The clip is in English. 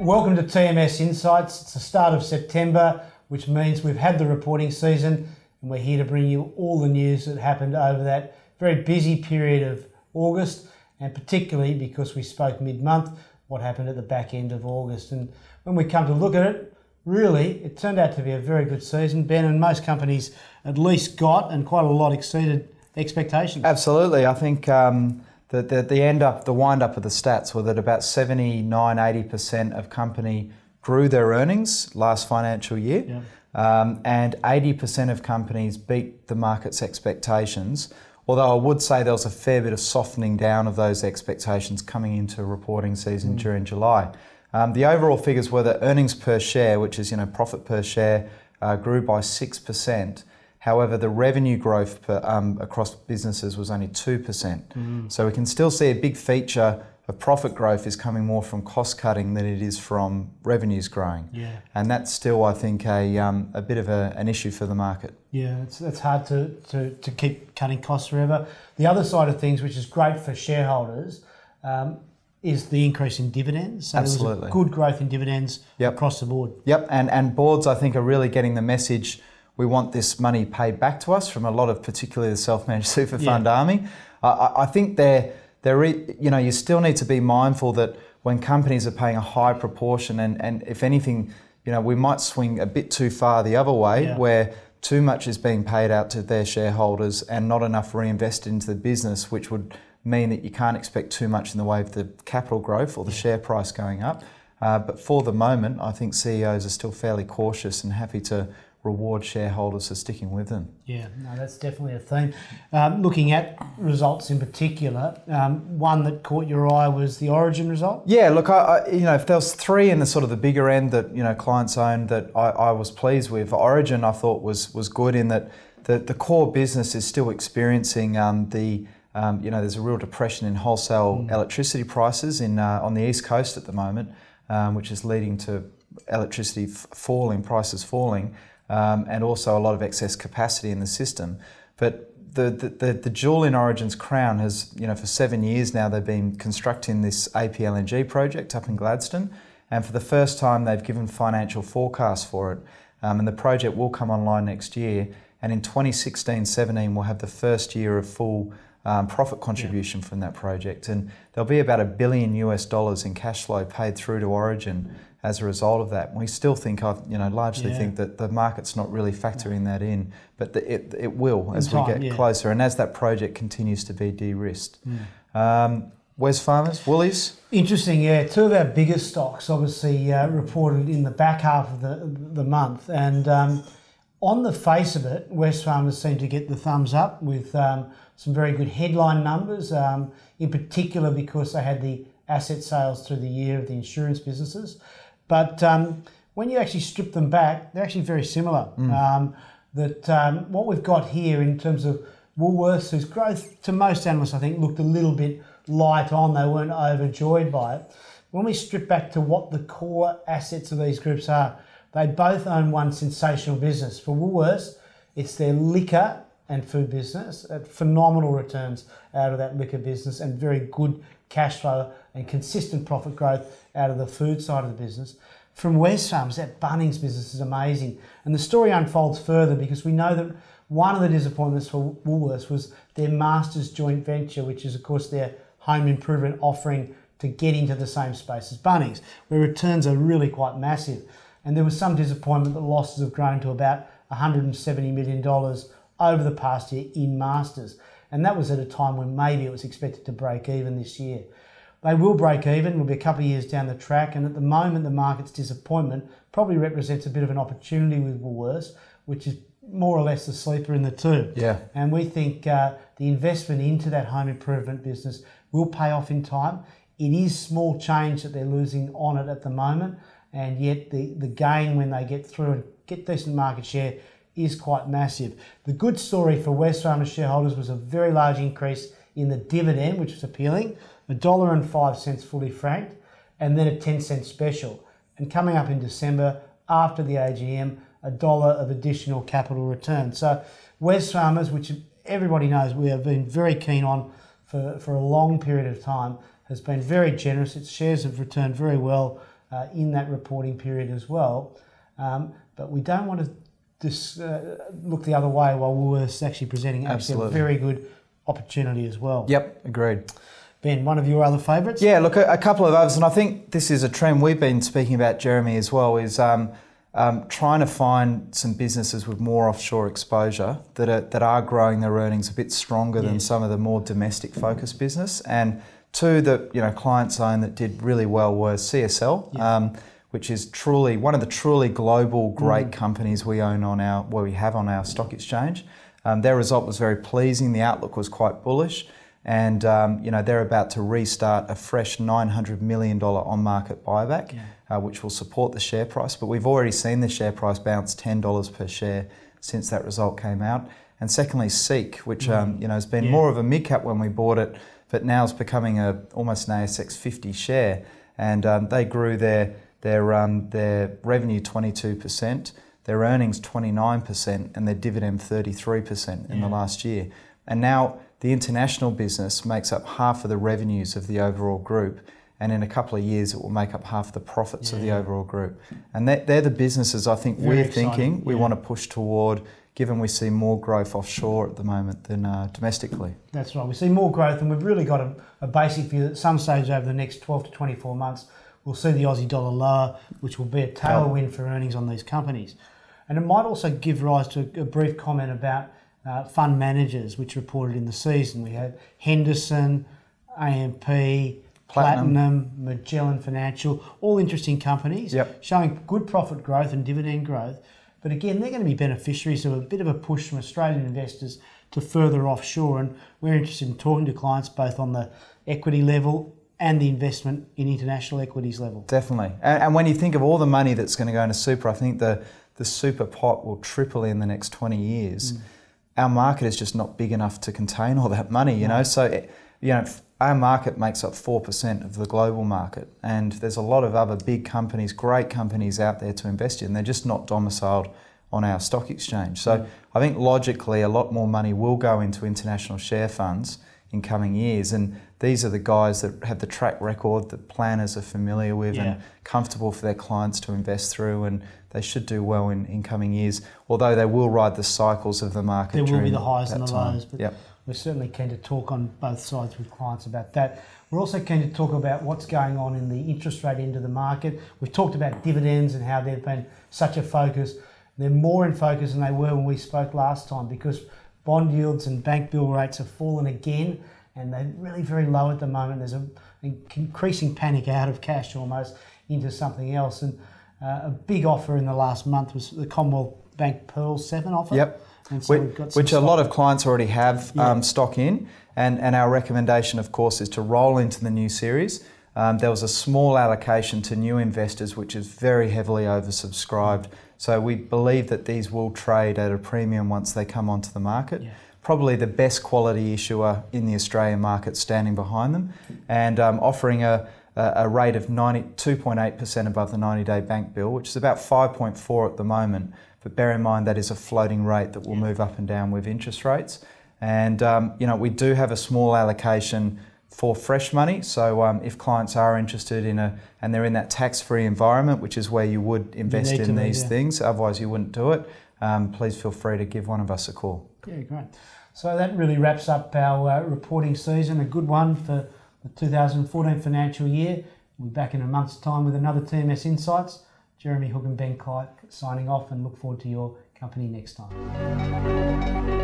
Welcome to TMS Insights. It's the start of September, which means we've had the reporting season and we're here to bring you all the news that happened over that very busy period of August, and particularly because we spoke mid-month, what happened at the back end of August. And when we come to look at it, really, it turned out to be a very good season, Ben, and most companies at least got and quite a lot exceeded expectations. Absolutely. I think the wind up of the stats were that about 79–80% of company grew their earnings last financial year, and 80% of companies beat the market's expectations. Although I would say there was a fair bit of softening down of those expectations coming into reporting season during July. The overall figures were that earnings per share, which is profit per share, grew by 6%. However, the revenue growth across businesses was only 2%. So we can still see a big feature of profit growth is coming more from cost cutting than it is from revenues growing. And that's still, I think, a bit of an issue for the market. Yeah, it's hard to keep cutting costs forever. The other side of things, which is great for shareholders, is the increase in dividends. So Absolutely. There was a good growth in dividends across the board. And boards, I think, are really getting the message. We want this money paid back to us from a lot of, particularly the self-managed super fund army. I think you still need to be mindful that when companies are paying a high proportion, and if anything, we might swing a bit too far the other way, where too much is being paid out to their shareholders and not enough reinvested into the business, which would mean that you can't expect too much in the way of the capital growth or the share price going up. But for the moment, I think CEOs are still fairly cautious and happy to reward shareholders for sticking with them. Yeah, no, that's definitely a theme. Looking at results in particular, one that caught your eye was the Origin result. Yeah, look, if there was three in the sort of the bigger end that clients owned that I was pleased with, Origin I thought was good in that the core business is still experiencing there's a real depression in wholesale electricity prices on the East Coast at the moment, which is leading to electricity prices falling. And also a lot of excess capacity in the system. But the jewel in Origin's crown has, for 7 years now, they've been constructing this APLNG project up in Gladstone. And for the first time, they've given financial forecasts for it. And the project will come online next year. And in 2016-17, we'll have the first year of full profit contribution from that project. And there'll be about $1 billion in cash flow paid through to Origin as a result of that. And we still think, largely think that the market's not really factoring that in, but it will as we get closer and as that project continues to be de-risked. Wesfarmers, Woolies? Interesting, yeah. Two of our biggest stocks obviously reported in the back half of the month, and on the face of it, Wesfarmers seemed to get the thumbs up with some very good headline numbers, in particular because they had the asset sales through the year of the insurance businesses. But when you actually strip them back, they're actually very similar. What we've got here in terms of Woolworths, whose growth to most analysts I think looked a little bit light on, they weren't overjoyed by it. When we strip back to what the core assets of these groups are, they both own one sensational business. For Woolworths, it's their liquor and food business, at phenomenal returns out of that liquor business and very good cash flow and consistent profit growth out of the food side of the business. From Wesfarmers, that Bunnings business is amazing. And the story unfolds further because we know that one of the disappointments for Woolworths was their Masters joint venture, which is, of course, their home improvement offering to get into the same space as Bunnings, where returns are really quite massive. And there was some disappointment that losses have grown to about $170 million over the past year in Masters. And that was at a time when maybe it was expected to break even this year. They will break even, will be a couple of years down the track, and at the moment the market's disappointment probably represents a bit of an opportunity with Woolworths, which is more or less the sleeper in the two. And we think the investment into that home improvement business will pay off in time. It is small change that they're losing on it at the moment, and yet the gain when they get through and get decent market share is quite massive. The good story for Wesfarmers shareholders was a very large increase in the dividend, which was appealing, $1.05 fully franked, and then a 10-cent special. And coming up in December, after the AGM, $1 of additional capital return. So Wesfarmers, which everybody knows we have been very keen on for a long period of time, has been very generous. Its shares have returned very well in that reporting period as well. But we don't want to just look the other way while Woolworths is actually presenting actually a very good opportunity as well. Yep, agreed. Ben, one of your other favourites? Yeah, look, a couple of others, and I think this is a trend we've been speaking about, Jeremy, as well, is trying to find some businesses with more offshore exposure that are growing their earnings a bit stronger than some of the more domestic focused business. And two that clients own that did really well were CSL, which is truly one of the truly global great companies we own on our stock exchange. Their result was very pleasing. The outlook was quite bullish. And they're about to restart a fresh $900 million on-market buyback, which will support the share price. But we've already seen the share price bounce $10 per share since that result came out. And secondly, Seek, which has been more of a mid-cap when we bought it, but now is becoming almost an ASX 50 share. And they grew their revenue 22%, their earnings 29%, and their dividend 33% in the last year. And now the international business makes up half of the revenues of the overall group, and in a couple of years it will make up half the profits of the overall group. And they're the businesses I think we're thinking we want to push toward, given we see more growth offshore at the moment than domestically. That's right, we see more growth, and we've really got a basic view that at some stage over the next 12 to 24 months we'll see the Aussie dollar lower, which will be a tailwind for earnings on these companies. And it might also give rise to a brief comment about fund managers, which reported in the season. We had Henderson, AMP, Platinum, Magellan Financial, all interesting companies showing good profit growth and dividend growth. But again, they're going to be beneficiaries of a bit of a push from Australian investors to further offshore. And we're interested in talking to clients both on the equity level and the investment in international equities level. Definitely. And when you think of all the money that's going to go into super, I think the super pot will triple in the next 20 years. Our market is just not big enough to contain all that money, So, our market makes up 4% of the global market, and there's a lot of other big companies, great companies out there to invest in. They're just not domiciled on our stock exchange. So I think logically a lot more money will go into international share funds in coming years, and these are the guys that have the track record that planners are familiar with and comfortable for their clients to invest through, and they should do well in coming years, although they will ride the cycles of the market. There will be the highs and the lows, but we're certainly keen to talk on both sides with clients about that. We're also keen to talk about what's going on in the interest rate end of the market. We've talked about dividends and how they've been such a focus. They're more in focus than they were when we spoke last time, because bond yields and bank bill rates have fallen again, and they're really very low at the moment. There's an increasing panic out of cash almost into something else. And a big offer in the last month was the Commonwealth Bank Perls VII offer. And so we've got which a lot of clients already have stock in. And our recommendation, of course, is to roll into the new series. There was a small allocation to new investors, which is very heavily oversubscribed. So we believe that these will trade at a premium once they come onto the market. Probably the best quality issuer in the Australian market standing behind them, and offering a rate of 2.8% above the 90-day bank bill, which is about 5.4 at the moment. But bear in mind that is a floating rate that will move up and down with interest rates. And we do have a small allocation for fresh money. So if clients are interested and they're in that tax-free environment, which is where you would invest in these things, otherwise you wouldn't do it, please feel free to give one of us a call. Yeah, great. So that really wraps up our reporting season, a good one for the 2014 financial year. We'll be back in a month's time with another TMS Insights. Jeremy Hook and Ben Clark signing off, and look forward to your company next time.